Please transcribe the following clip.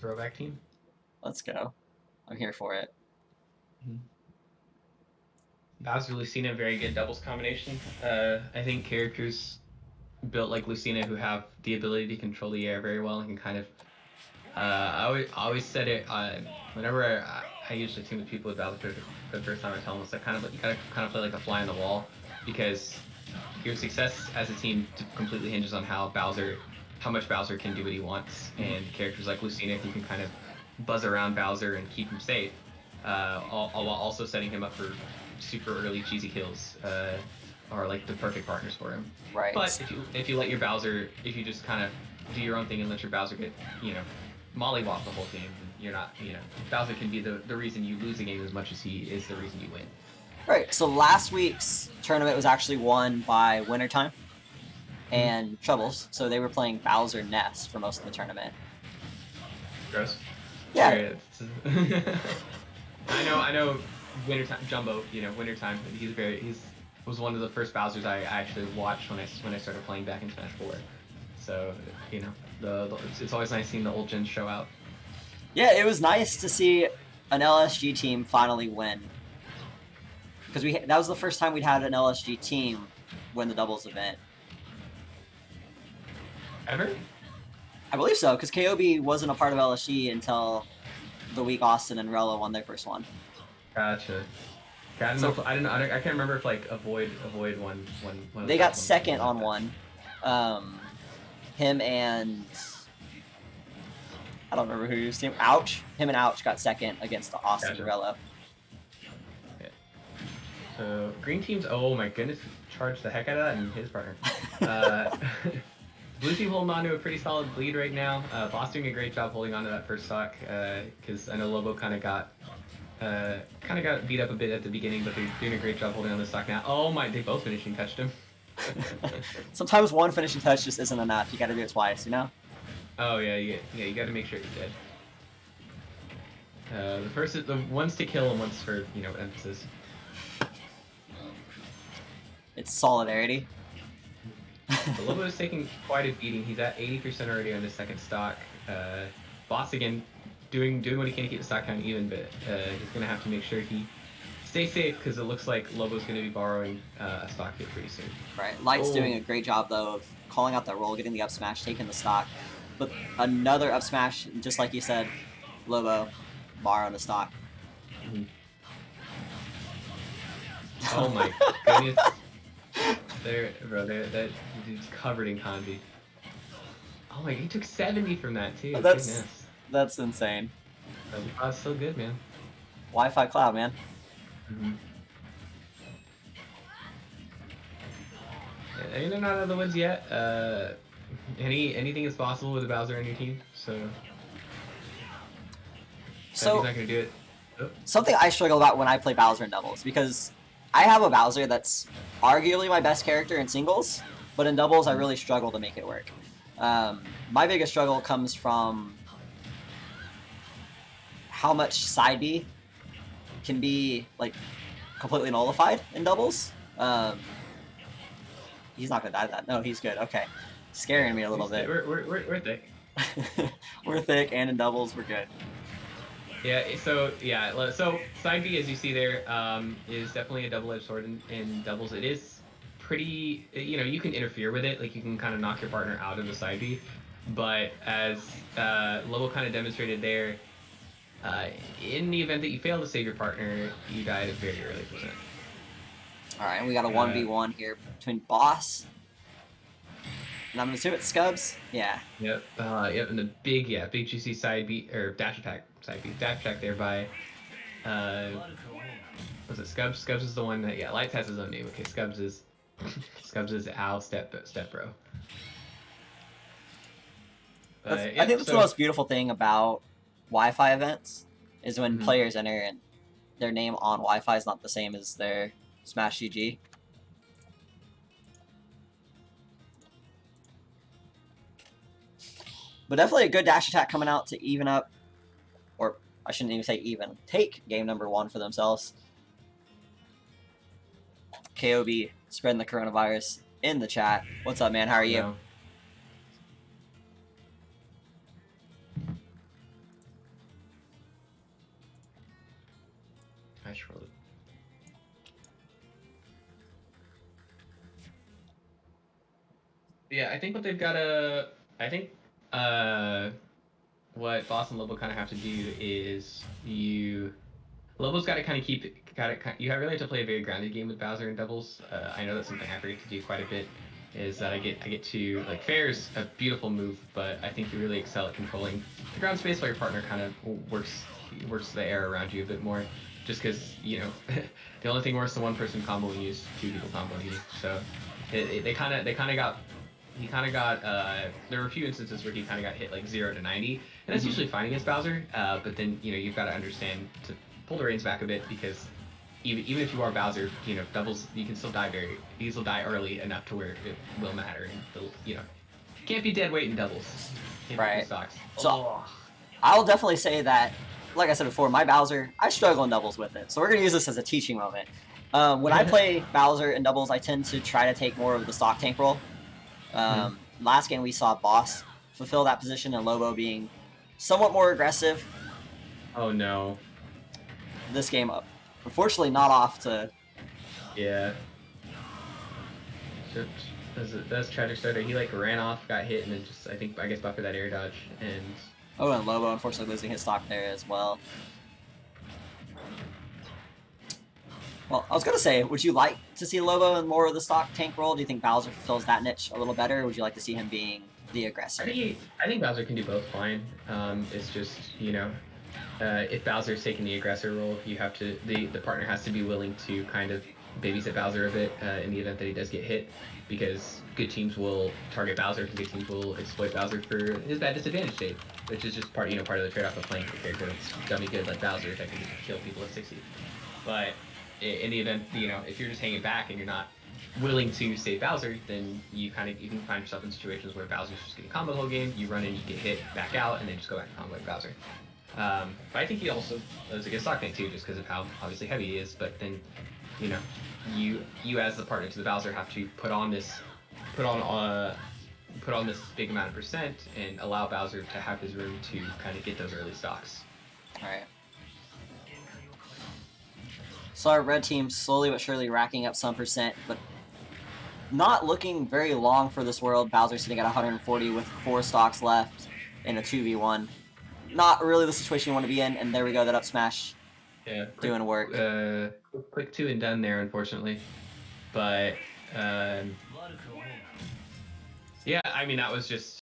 throwback team. Let's go. I'm here for it. Bowser Lucina, very good doubles combination. I think characters built like Lucina who have the ability to control the air very well and can kind of. I always said it whenever I usually team with people with Bowser for the first time. I tell them it's like you gotta kind of play like a fly on the wall, because your success as a team completely hinges on how much Bowser can do what he wants, and characters like Lucina who can kind of buzz around Bowser and keep him safe, while also setting him up for super early cheesy kills, are like the perfect partners for him. Right. But if you let your Bowser, if you just kind of do your own thing and let your Bowser get, mollywop the whole game, you're not, Bowser can be the reason you lose a game as much as he is the reason you win. Right, so last week's tournament was actually won by Wintertime and Troubles, so they were playing Bowser Ness for most of the tournament. Gross. Yeah. I know. Wintertime Jumbo, Wintertime. He was one of the first Bowsers I actually watched when I started playing back in Smash 4. So it's always nice seeing the old gens show out. Yeah, it was nice to see an LSG team finally win, because that was the first time we'd had an LSG team win the doubles event. Ever? I believe so, because KOB wasn't a part of LSG until the week Austin and Rella won their first one. Gotcha. I don't know. I can't remember if like Avoid won. They got second on one. Him and I don't remember who his team. Ouch. Him and Ouch got second against Austin and Rella. Okay. So green teams. Oh my goodness, charged the heck out of that, and his partner. Blue team holding on to a pretty solid lead right now. Boss doing a great job holding on to that first stock, because I know Lobo kind of got beat up a bit at the beginning, but they're doing a great job holding on the stock now. Oh my, they both finishing touched him. Sometimes one finishing touch just isn't enough. You got to do it twice, you know? Oh yeah, you got to make sure you're dead. The one's to kill and one's for emphasis. It's solidarity. The Lobo is taking quite a beating. He's at 80% already on his second stock. Boss again doing what he can to keep the stock count even, but he's gonna have to make sure he stays safe, because it looks like Lobo's gonna be borrowing a stock hit pretty soon. Right. Light's doing a great job though of calling out that roll, getting the up smash, taking the stock. But another up smash, just like you said, Lobo borrowing the stock. Mm-hmm. Oh my goodness. That dude's covered in kanji. Oh my, he took 70 from that too. That's insane. That's so good, man. Wi-Fi cloud, man. Mm-hmm. And they're not out of the woods yet. Anything is possible with a Bowser on your team, so he's not gonna do it. Oh. Something I struggle about when I play Bowser in doubles, because I have a Bowser that's arguably my best character in singles, but in doubles I really struggle to make it work. My biggest struggle comes from how much side B can be like completely nullified in doubles. He's not gonna die to that. No, he's good. Okay, scaring me a little bit. We're thick. We're thick, and in doubles we're good. Yeah. So side B, as you see there, is definitely a double-edged sword in doubles. It is pretty. You can interfere with it. Like you can kind of knock your partner out of the side B, but as Lobo kind of demonstrated there. In the event that you fail to save your partner, you die at a very early percent. Alright, and we got a 1v1 here between Boss. And I'm gonna assume it's Scubbss? Yeah. Yep, and the big juicy side beat, or dash attack there by, was it Scubbss? Scubbss is the one that, Lights has his own name. Okay, Scubbss is Al Step Bro. I think that's the most beautiful thing about Wi-Fi events, is when players enter and their name on Wi-Fi is not the same as their Smash GG. But definitely a good dash attack coming out to even up, or I shouldn't even say even, take game number 1 for themselves. KOB spreading the coronavirus in the chat. What's up, man? How are you? I surely. Yeah, I think what they've got to. I think what Boss and Lobo kind of have to do is Lobo's got to kind of you really have to play a very grounded game with Bowser and doubles. I know that's something I forget to do quite a bit. Is that I get to like fair's a beautiful move, but I think you really excel at controlling the ground space while your partner kind of works the air around you a bit more. Just because the only thing worse than one person comboing you is two people comboing you. So they kind of got. He kind of got. There were a few instances where he kind of got hit like 0 to 90, and that's usually fine against Bowser. But then you've got to understand to pull the reins back a bit, because even if you are Bowser, doubles, you can still die early enough to where it will matter. And can't be dead weight in doubles. Right. Stocks. So I'll definitely say that, like I said before, my Bowser, I struggle in doubles with it. So we're gonna use this as a teaching moment. When I play Bowser in doubles, I tend to try to take more of the stock tank role. Last game we saw Boss fulfill that position, and Lobo being somewhat more aggressive. Oh no. This game, unfortunately, not off to. Yeah. That's tragic start. He like ran off, got hit, and then I guess buffered that air dodge, and. Oh, and Lobo unfortunately losing his stock there as well. Well, I was gonna say, would you like to see Lobo in more of the stock tank role? Do you think Bowser fulfills that niche a little better, or would you like to see him being the aggressor? I think Bowser can do both fine. It's just if Bowser's taking the aggressor role, you have to the partner has to be willing to kind of babysit Bowser a bit in the event that he does get hit, because good teams will target Bowser and good teams will exploit Bowser for his bad disadvantage state, which is just part of the trade-off of playing a character that's dummy good like Bowser that can kill people at 60. But in the event, if you're just hanging back and you're not willing to save Bowser, then you can find yourself in situations where Bowser's just getting combo the whole game. You run in, you get hit, back out, and then just go back to combo like Bowser. But I think he also is a good stock tank too, just because of how obviously heavy he is. But then, you as the partner to the Bowser have to put on this big amount of percent and allow Bowser to have his room to kind of get those early stocks. All right. So our red team slowly but surely racking up some percent, but not looking very long for this world. Bowser sitting at 140 with 4 stocks left in a 2v1. Not really the situation you want to be in, and there we go, that up smash. Yeah, doing work. Quick 2 and done there, unfortunately. But yeah, I mean that was just